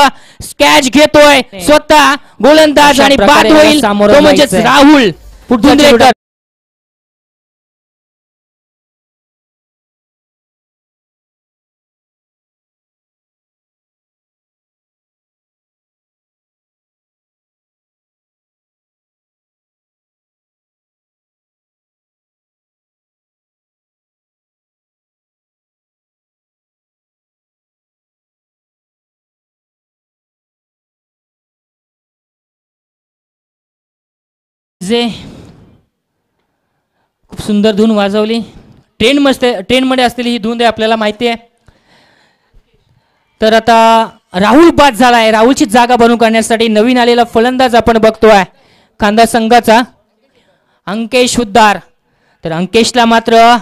कॅच घेतोय स्वतः गोलंदाज आणि बाद होईल, तो म्हणजेच राहुल पुढचा. खूप सुंदर धून वाजवली. ट्रेनमध्ये असलेली ही धून आहे, आपल्याला माहिती आहे. तर आता राहुल बाद झालाय. राहुलची जागा बनवून करण्यासाठी नवीन आलेला फलंदाज आपण बघतोय खांदा संघाचा अंकेश हुद्दार. तर अंकेशला मात्र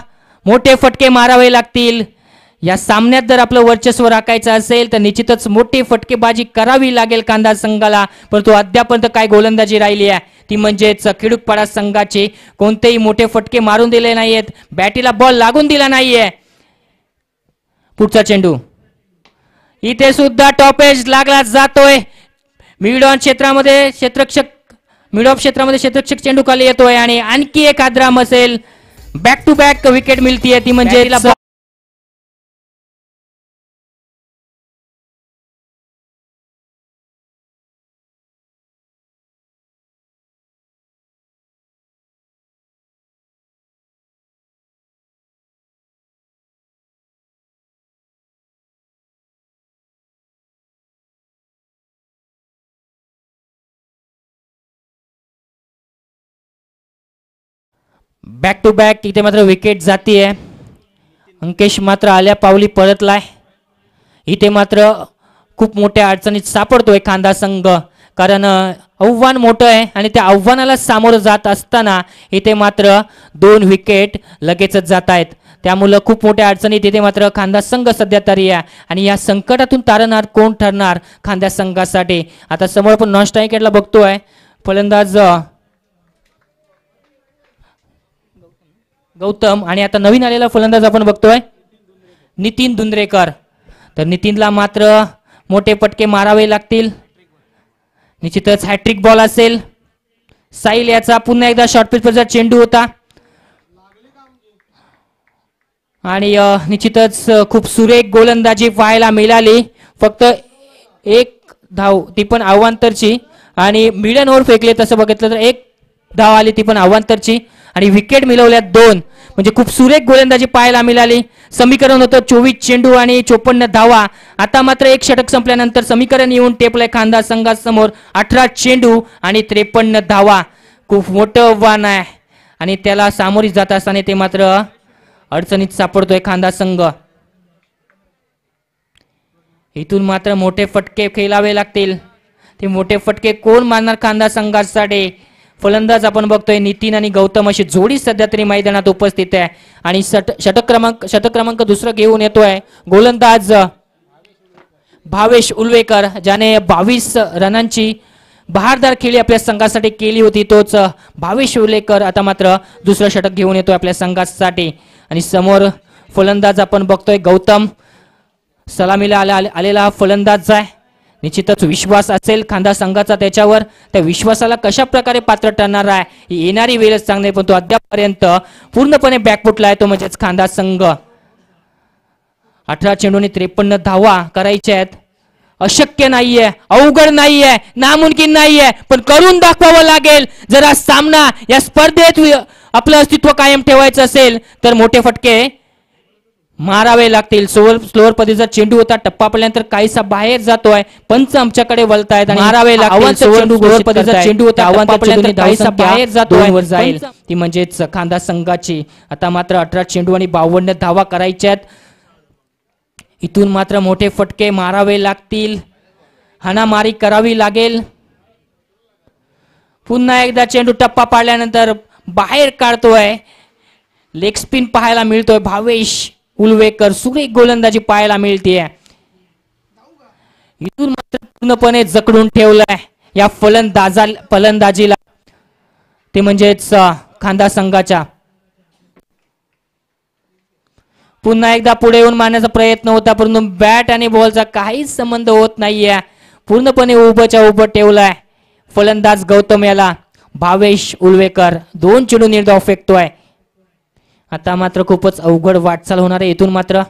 मोठे फटके मारावे लागतील. या सामन्यात जर आपलं वर्चस्व राखायचं असेल तर निश्चितच मोठी फटकेबाजी करावी लागेल कांदा संघाला, परंतु अद्यापर्यंत काय गोलंदाजी राहिली आहे ती म्हणजेच किडूकपाडा संघाचे कोणतेही मोठे फटके मारून दिले नाहीयेत, बॅटीला बॉल लागून दिला नाहीये. पुढचा चेंडू इथे सुद्धा टॉपेज लागला जातोय. मिड ऑन क्षेत्रामध्ये क्षेत्रक्षक चेंडू खाली येतोय आणि आणखी एक आद्राम असेल. बॅक टू बॅक विकेट मिळतीये, ती म्हणजे बॅक टू बॅक इथे मात्र विकेट जातीये. अंकेश मात्र आल्या पावली परतलाय. इथे मात्र खूप मोठ्या अडचणीत सापडतोय खांदा संघ, कारण आव्हान मोठं आहे आणि त्या आव्हानाला सामोरं जात असताना इथे मात्र 2 विकेट लगेचच जात आहेत. त्यामुळं खूप मोठ्या अडचणीत इथे मात्र खांदा संघ सध्या तरी आहे आणि या संकटातून तारणार कोण ठरणार खांदा संघासाठी. आता समोर आपण नॉन स्ट्रायकरला बघतोय फलंदाज गौतम आणि आता नवीन आलेला फलंदाज आपण बघतोय नितीन दुंद्रेकर. तर नितीनला मात्र मोठे फटके मारावे लागतील. निश्चितच हॅट्रिक बॉल असेल. साहिल याचा पुन्हा एकदा शॉर्ट पिचवरचा चेंडू होता आणि निश्चितच खूप सुरेख गोलंदाजी पाहायला मिळाली. फक्त 1 धाव ती पण अवांतरची आणि मिडन ओव्हर फेकले, तसं बघितलं तर 1 धाव आली ती पण अवांतरची आणि विकेट मिळवल्या 2. म्हणजे खूप सुरेख गोलंदाजी पाहायला मिळाली. समीकरण होतं 24 चेंडू आणि 54 धावा. आता मात्र 1 षटक संपल्यानंतर समीकरण येऊन टेपलंय खांदा संघासमोर 18 चेंडू आणि 53 धावा. खूप मोठं आव्हान आहे आणि त्याला सामोरी जात असताना ते मात्र अडचणीत सापडतोय खांदा संघ. इथून मात्र मोठे फटके खेळावे लागतील. ते मोठे फटके कोण मारणार खांदा संघासाठी. फलंदाज आपण बघतोय नितीन आणि गौतम अशी जोडी सध्या तरी मैदानात उपस्थित आहे आणि षटक क्रमांक 2 घेऊन येतोय गोलंदाज भावेश उलवेकर, ज्याने 22 रनांची बहारदार खेळी आपल्या संघासाठी केली होती तोच भावेश उलेकर आता मात्र दुसरं षटक घेऊन येतोय आपल्या संघासाठी. आणि समोर फलंदाज आपण बघतोय गौतम सलामीला आलेला हा फलंदाज आहे. निश्चितच विश्वास असेल खांदा संघाचा त्याच्यावर. त्या विश्वासाला कशा प्रकारे पात्र ठरणार आहे ही येणारी वेळच सांगणे, पण तो अद्यापपर्यंत पूर्णपणे बॅकफुटला आहे तो म्हणजेच खांदा संघ. 18 चेंडूने 53 धावा करायच्या आहेत. अशक्य नाहीये, अवघड नाहीये, नामुमकिन नाहीये, पण करून दाखवावं लागेल. जर हा सामना या स्पर्धेत आपलं अस्तित्व कायम ठेवायचं असेल तर मोठे फटके मारावे लागतील. स्लोअर पद्धतीचा चेंडू होता, टप्पा पडल्यानंतर काहीसा बाहेर जातोय, पंच आमच्याकडे वळतायत आणि मारावे लागतील. स्लोअर पद्धतीचा चेंडू होता, टप्पा पडल्यानंतर काहीसा बाहेर जातोय, वर जाईल ती म्हणजेच खांदा संघाची. आता मात्र 18 चेंडू आणि 52 धावा करायच्यात. इथून मात्र मोठे फटके मारावे लागतील, हाणामारी करावी लागेल. पुन्हा एकदा चेंडू टप्पा पाडल्यानंतर बाहेर काढतोय, लेग स्पिन पाहायला मिळतोय. भावेश उलवेकर सुरेख गोलंदाजी पाहायला मिळते. इथून मात्र पूर्णपणे जकडून ठेवलंय या फलंदाजीला ते म्हणजेच खांदा संघाच्या. पुन्हा एकदा पुढे येऊन मारण्याचा प्रयत्न होता, परंतु बॅट आणि बॉलचा काहीच संबंध होत नाहीये. पूर्णपणे उभंच्या उभं ठेवलाय फलंदाज गौतम याला. भावेश उलवेकर 2 चेंडू निर्धाव फेकतोय. आता मात्र खूपच अवघड वाटचाल होणार आहे. इथून मात्र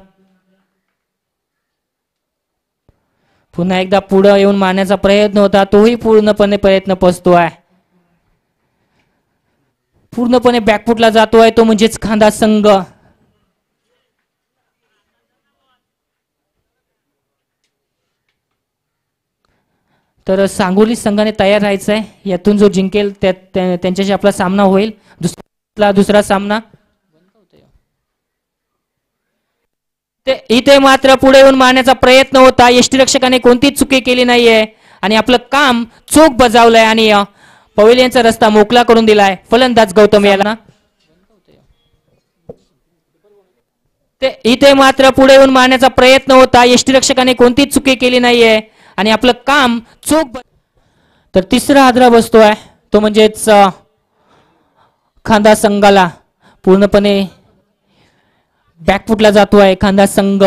पुन्हा एकदा पुढे येऊन मारण्याचा प्रयत्न होता, तोही पूर्णपणे प्रयत्न फसतोय. पूर्णपणे बॅकफुटला जातोय तो म्हणजेच खांदा संघ. तर सांगोली संघाने तयार राहायचं आहे. यातून जो जिंकेल त्यांच्याशी आपला सामना होईल. दुसरा सामना इथे मात्र पुढे येऊन मारण्याचा प्रयत्न होता. यष्टीरक्षकाने कोणतीच चुकी केली नाहीये आणि आपलं काम चोख बजावलंय आणि पवेलियनचा रस्ता मोकळा करून दिलाय फलंदाज गौतम याला. इथे मात्र पुढे येऊन मारण्याचा प्रयत्न होता. यष्टीरक्षकाने कोणतीच चुकी केली नाहीये आणि आपलं काम चोख. तर तिसरा हादरा बसतोय तो म्हणजेच खांदा संघाला. पूर्णपणे बॅकफुटला जातोय खांदा संघ.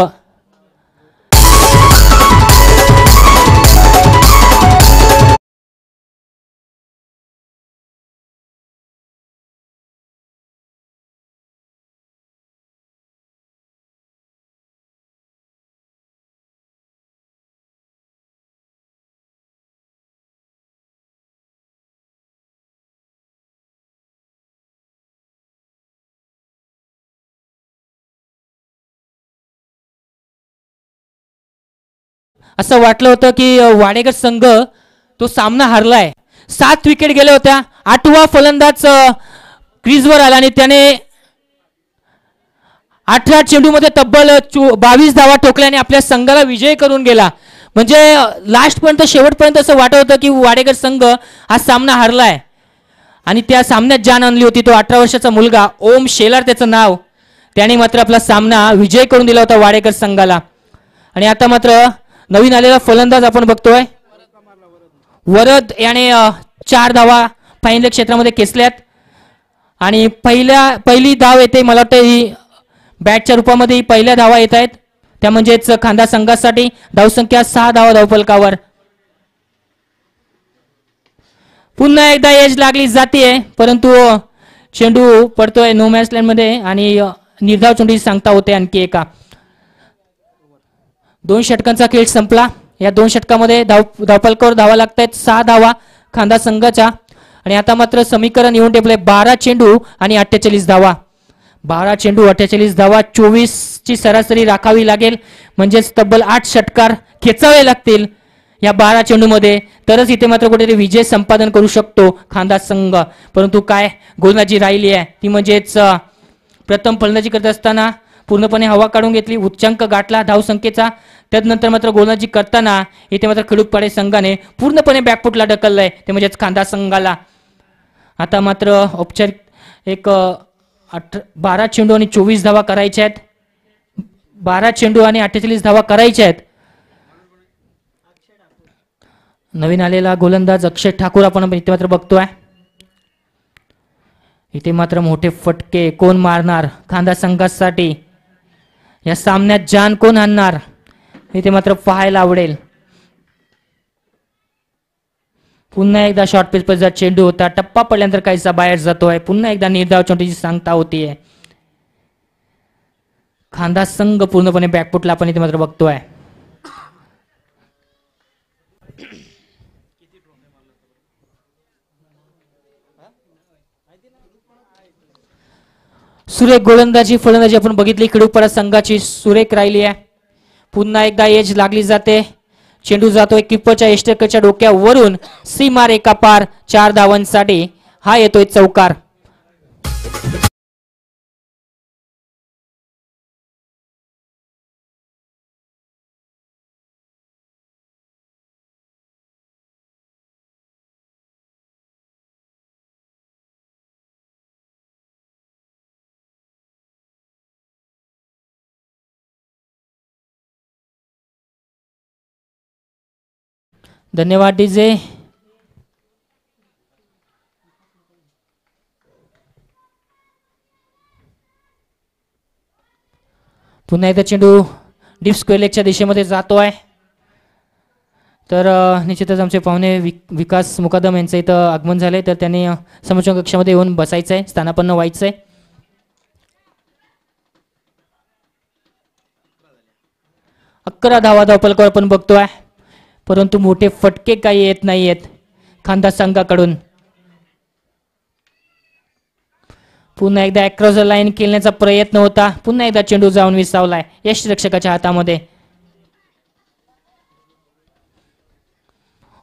असं वाटलं होतं की वाडेकर संघ तो सामना हरलाय. 7 विकेट गेल्या होत्या. 8वा फलंदाज क्रीजवर आला आणि त्याने 18 चेंडू मध्ये तब्बल 22 धावा ठोकल्या आणि आपल्या संघाला विजय करून गेला. म्हणजे लास्ट पर्यंत शेवटपर्यंत असं वाटत होतं की वाडेकर संघ हा सामना हरलाय आणि त्या सामन्यात जान आणली होती. तो 18 वर्षाचा मुलगा ओम शेलार त्याचं नाव, त्याने मात्र आपला सामना विजय करून दिला होता वाडेकर संघाला. आणि आता मात्र नवीन आलेला फलंदाज आपण बघतोय वरद याने 4 धावा फाईनल क्षेत्रामध्ये खेचल्यात आणि पहिली धाव येते. मला वाटतं ही बॅटच्या रूपामध्ये ही पहिल्या धावा येत आहेत, त्या म्हणजेच खांदा संघासाठी. धावसंख्या 6 धावा धावफलकावर. पुन्हा एकदा एज लागली जाते, परंतु चेंडू पडतोय नो मॅच लाईन मध्ये आणि निर्धाव चेंडूची सांगता होते आणखी एका. 2 षटकांचा खेळ संपला. या 2 षटकामध्ये धावफलकावर धावा लागतायत 6 धावा खांदा संघाच्या. आणि आता मात्र समीकरण येऊन टेपले 12 चेंडू आणि 48 धावा. 12 चेंडू 48 धावा, 24 ची सरासरी राखावी लागेल. म्हणजेच तब्बल 8 षटकार खेचावे लागतील या 12 चेंडू मध्ये, तरच इथे मात्र कुठेतरी विजय संपादन करू शकतो खांदा संघ. परंतु काय गोलंदाजी राहिली आहे ती म्हणजेच प्रथम फलंदाजी करत असताना पूर्णपणे हवा काढून घेतली, उच्चांक गाठला धावसंख्येचा. त्यानंतर मात्र गोलंदाजी करताना इथे मात्र खडूकपाडे संघाने पूर्णपणे बॅकफुटला ढकललंय, ते म्हणजेच खांदा संघाला. आता मात्र औपचारिक एक 12 चेंडू आणि 24 धावा करायच्या आहेत. 12 चेंडू आणि 48 धावा करायच्या आहेत. नवीन आलेला गोलंदाज अक्षय ठाकूर आपण इथे मात्र बघतोय. इथे मात्र मोठे फटके कोण मारणार खांदा संघासाठी, या सामन्यात जान कोण आणणार इथे मात्र पाहायला आवडेल. पुन्हा एकदा शॉर्ट पिच पर चेंडू होता, टप्पा पडल्यानंतर काहीसा बाहेर जातोय. पुन्हा एकदा निर्धाव चेंडूची सांगता होतीये. खांदा संघ पूर्णपणे बॅकफुटला आपण इथे मात्र बघतोय. सुरेख गोलंदाजी फलंदाजी आपण बघितली खेडूपाडा संघाची सुरेख राहिली आहे. पुन्हा एकदा एज लागली जाते. चेंडू जातोय किपरच्या एस्टेकच्या डोक्यावरून सीमा रेखा पार 4 धावांसाठी हा येतोय चौकार. धन्यवाद डीजे. पुन्हा एकदा चेंडू डीप स्क्वेअर लेगच्या दिशेमध्ये जातोय. तर निश्चितच आमचे पाहुणे विकास मुकादम यांचं इथं आगमन झालंय, तर त्यांनी समोरच्या कक्षामध्ये येऊन बसायचंय, स्थानापन्न व्हायचंय. अकरा धावा धावपलकावर आपण बघतोय, परंतु मोठे फटके काही येत नाहीयेत खांदा संघाकडून. पुन्हा एकदा अक्रॉस द लाईन खेळण्याचा प्रयत्न होता. पुन्हा एकदा चेंडू जाऊन विसावलाय यष्टिरक्षकाच्या हातामध्ये.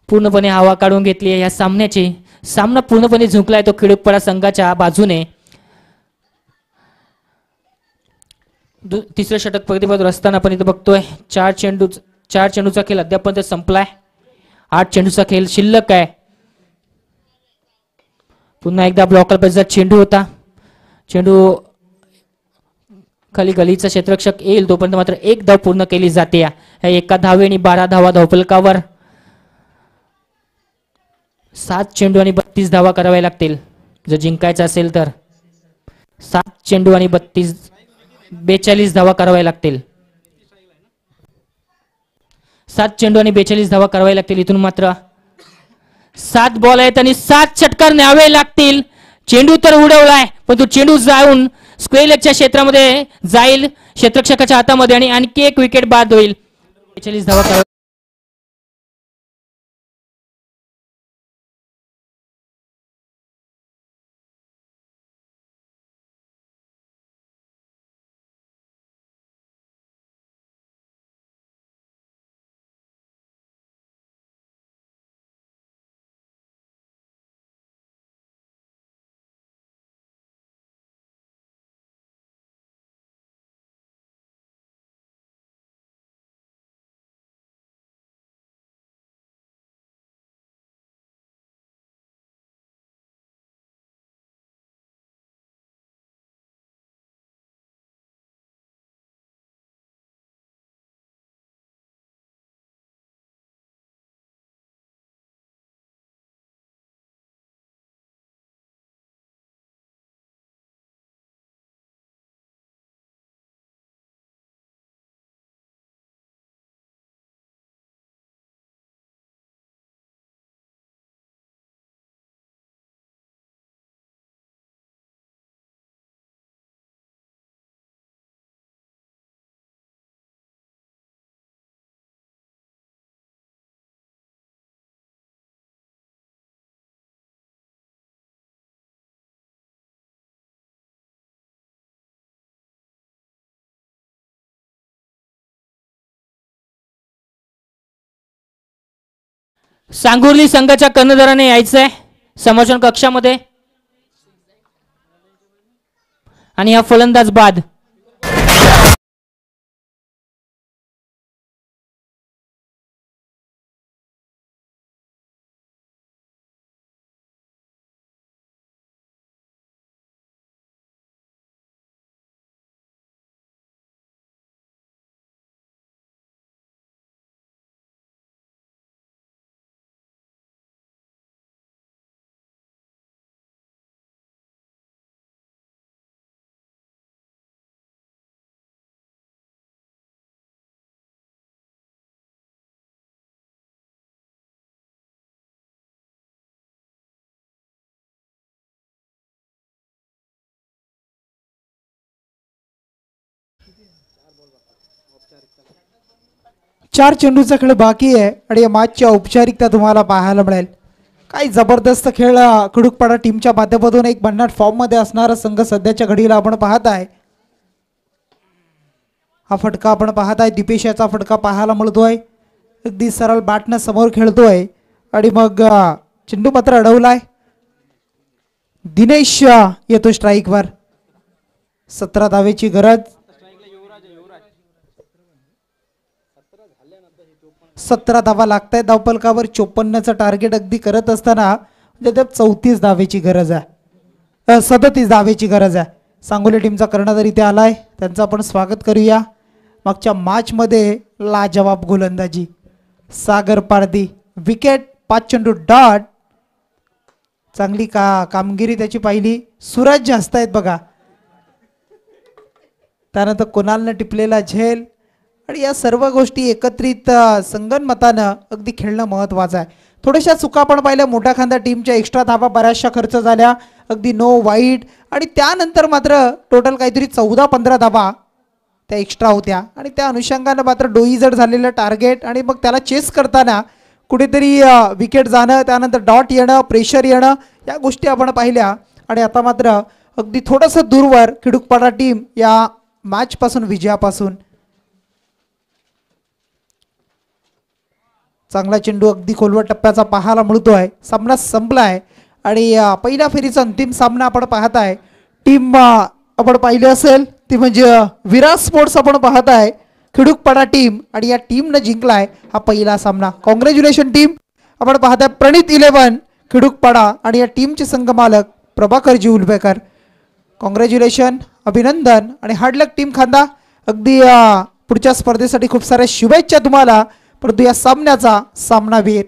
पूर्णपणे हवा काढून घेतली आहे या सामन्याची. सामना पूर्णपणे झुकलाय तो खेडूपाडा संघाच्या बाजूने. तिसरं षटक प्रगतीपथावर असताना आपण इथे बघतोय 4 चेंडूचा खेळ अद्यापर्यंत संपलाय. 8 चेंडूचा खेळ शिल्लक आहे. पुन्हा एकदा ब्लॉकर पैसा चेंडू होता. चेंडू खाली गलीचा क्षेत्ररक्षक येईल तोपर्यंत मात्र 1 धाव पूर्ण केली जाते. एका धावेने 12 धावा धावपलकावर. 7 चेंडू आणि 32 धावा कराव्या लागतील जर जिंकायचं असेल तर. 7 चेंडू आणि 42 धावा कराव्या लागतील. 7 चेंडू आणि 42 धावा कराव्या लागतील. इथून मात्र 7 बॉल आहेत आणि 7 षटकार न्यावे लागतील. चेंडू तर उडवलाय पण तो चेंडू जाऊन स्क्वेअर लेगच्या क्षेत्रामध्ये जाईल क्षेत्ररक्षकाच्या हातामध्ये आणि आणखी एक विकेट बाद होईल. 42 धावा कराव्या. सांगुर्ली संघाच्या कर्णधाराने यायचंय समोरच्या कक्षामध्ये आणि हा फलंदाज बाद. चार चेंडूचा खेळ बाकी आहे आणि या मॅचची औपचारिकता तुम्हाला पाहायला मिळेल. काय जबरदस्त खेळ खडूकपाडा टीमच्या माध्यमातून एक भन्नाट फॉर्म मध्ये असणारा संघ सध्याच्या घडीला आपण पाहत आहे. हा फटका आपण पाहत आहे, दीपेश याचा फटका पाहायला मिळतोय. अगदी सरळ बॅटनं समोर खेळतोय आणि मग चेंडू मात्र अडवलाय. दिनेश येतो स्ट्राईकवर. 17 धावेची गरज. 17 धावा लागताय धावफलकावर. 54चं टार्गेट अगदी करत असताना म्हणजे त्यात 34 धावेची गरज आहे, 37 धावेची गरज आहे. सांगोली टीमचा कर्णधार इथे आलाय, त्यांचं आपण स्वागत करूया. मागच्या मॅचमध्ये लाजवाब गोलंदाजी. सागर पारधी विकेट, 5 चेंडू डॉट. चांगली कामगिरी त्याची पाहिली. सूरज जास्त आहेत बघा. त्यानंतर कुणालनं टिपलेला झेल आणि या सर्व गोष्टी एकत्रित संगनमतानं अगदी खेळणं महत्त्वाचं आहे. थोड्याशा चुका आपण पाहिल्या मोठ्या खांदा टीमच्या. एक्स्ट्रा धावा बऱ्याचशा खर्च झाल्या, अगदी नो वाईट. आणि त्यानंतर मात्र टोटल काहीतरी 14-15 धावा त्या एक्स्ट्रा होत्या आणि त्या अनुषंगानं मात्र डोई जड झालेलं टार्गेट आणि मग त्याला चेस करताना कुठेतरी विकेट जाणं, त्यानंतर डॉट येणं, प्रेशर येणं, या गोष्टी आपण पाहिल्या. आणि आता मात्र अगदी थोडंसं दूरवर खडूकपाडा टीम या मॅचपासून, विजयापासून. चांगला चेंडू अगदी खोलवर टप्प्याचा पाहायला मिळतोय. सामना संपलाय आणि पहिल्या फेरीचा अंतिम सामना आपण पाहत आहे. टीम आपण पाहिली असेल ती म्हणजे विराट स्पोर्ट्स आपण पाहत आहे. खडूकपाडा टीम आणि या टीमनं जिंकलाय हा पहिला सामना. Congratulation team. आपण पाहताय प्रणित 11 खडूकपाडा आणि या टीमचे संघमालक प्रभाकरजी उलवेकर. कॉंग्रॅच्युलेशन, अभिनंदन आणि हार्ड लक टीम खांदा. अगदी पुढच्या स्पर्धेसाठी खूप साऱ्या शुभेच्छा तुम्हाला. परंतु या सामन्याचा सामनावीर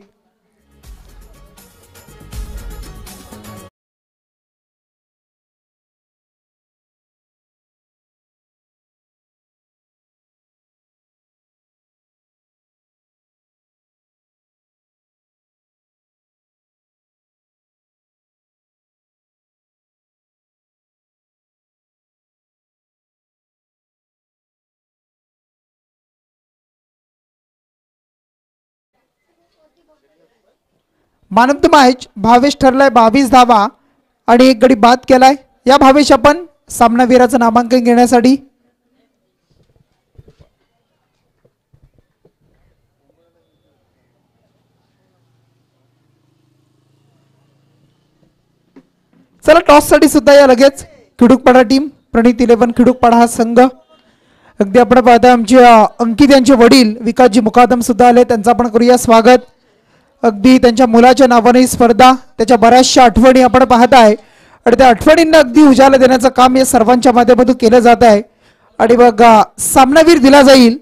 man of the match Bhavesh ठरलाय. 22 धावा आणि 1 गडी बाद केलाय. या भावेश आपण सामनावीराचं नामांकन घेण्यासाठी. चला टॉस साठी सुद्धा या लगेच. खडूकपाडा टीम, प्रणित 11 खडूकपाडा हा संघ. अगदी आपण पाहता आमचे अंकित यांचे वडील विकासजी मुकादम सुद्धा आले, त्यांचं आपण करूया स्वागत. अगदी त्यांच्या मुलाच्या नावाने ही स्पर्धा, त्याच्या बऱ्याचशा आठवणी आपण पाहत आहे आणि त्या आठवणींना अगदी उजाला देण्याचं काम या सर्वांच्या माध्यमातून केलं जात आहे. आणि मग सामनावीर दिला जाईल.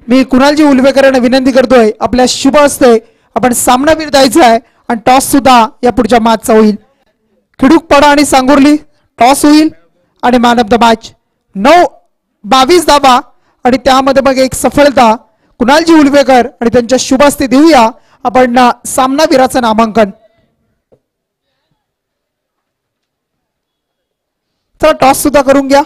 मी कुणालजी उलवेकर यांना विनंती करतोय, आपल्या शुभ हस्ते आपण सामनावीर द्यायचा आहे आणि टॉस सुद्धा या पुढच्या मॅचचा होईल. खडूकपाडा आणि सांगोर्ली टॉस होईल आणि मॅन ऑफ द मॅच 22 धावा आणि त्यामध्ये मग एक सफलता कुणालजी उलवेकर आणि त्यांच्या शुभ हस्ते देऊया आपण सामनावीराचं नामांकन. तर टॉस सुद्धा करून घ्या.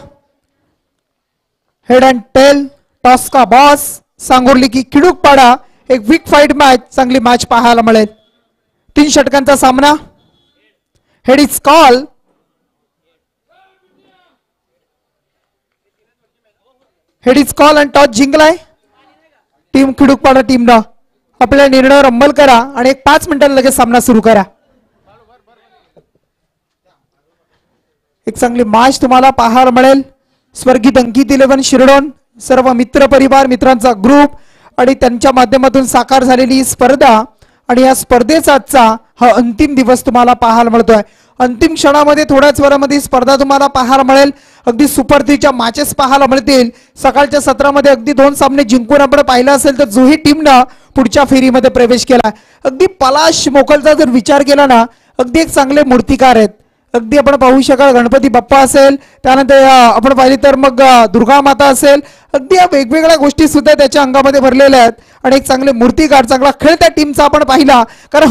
हेड अँड टेल टॉस का बॉस. सांगोर्ली की खडूकपाडा. एक वीक फाईट मॅच, चांगली मॅच पाहायला मिळेल. 3 षटकांचा सामना. Head is call. Head is call आणि टॉस जिंकलाय टीम खडूकपाडा टीमनं. आपल्या निर्णयावर अंमल करा आणि एक 5 मिनिटांनी लगेच सामना सुरू करा. एक चांगली मॅच तुम्हाला पाहायला मिळेल. स्वर्गीत अंकित 11 शिरडोन, सर्व मित्र परिवार, मित्रांचा ग्रुप आणि त्यांच्या माध्यमातून साकार झालेली स्पर्धा आणि या स्पर्धेचा आजचा हा अंतिम दिवस तुम्हाला पाहायला मिळतोय. अंतिम क्षणामध्ये थोड्याच वेळामध्ये स्पर्धा तुम्हाला पाहायला मिळेल. अगदी सुपर 3च्या मॅचेस पाहायला मिळतील. सकाळच्या सत्रामध्ये अगदी 2 सामने जिंकून आपण पाहिलं असेल तर जुही टीमनं पुढच्या फेरीमध्ये प्रवेश केला. अगदी पलाश मोकलचा जर विचार केला ना, अगदी एक चांगले मूर्तिकार आहेत. अगदी आपण पाहू शकाल गणपती बाप्पा असेल, त्यानंतर आपण पाहिली तर मग दुर्गा माता असेल. अगदी या वेगवेगळ्या गोष्टी सुद्धा त्याच्या अंगामध्ये भरलेल्या आहेत आणि एक चांगले मूर्तिकार, चांगला खेळ त्या टीमचा आपण पाहिला. कारण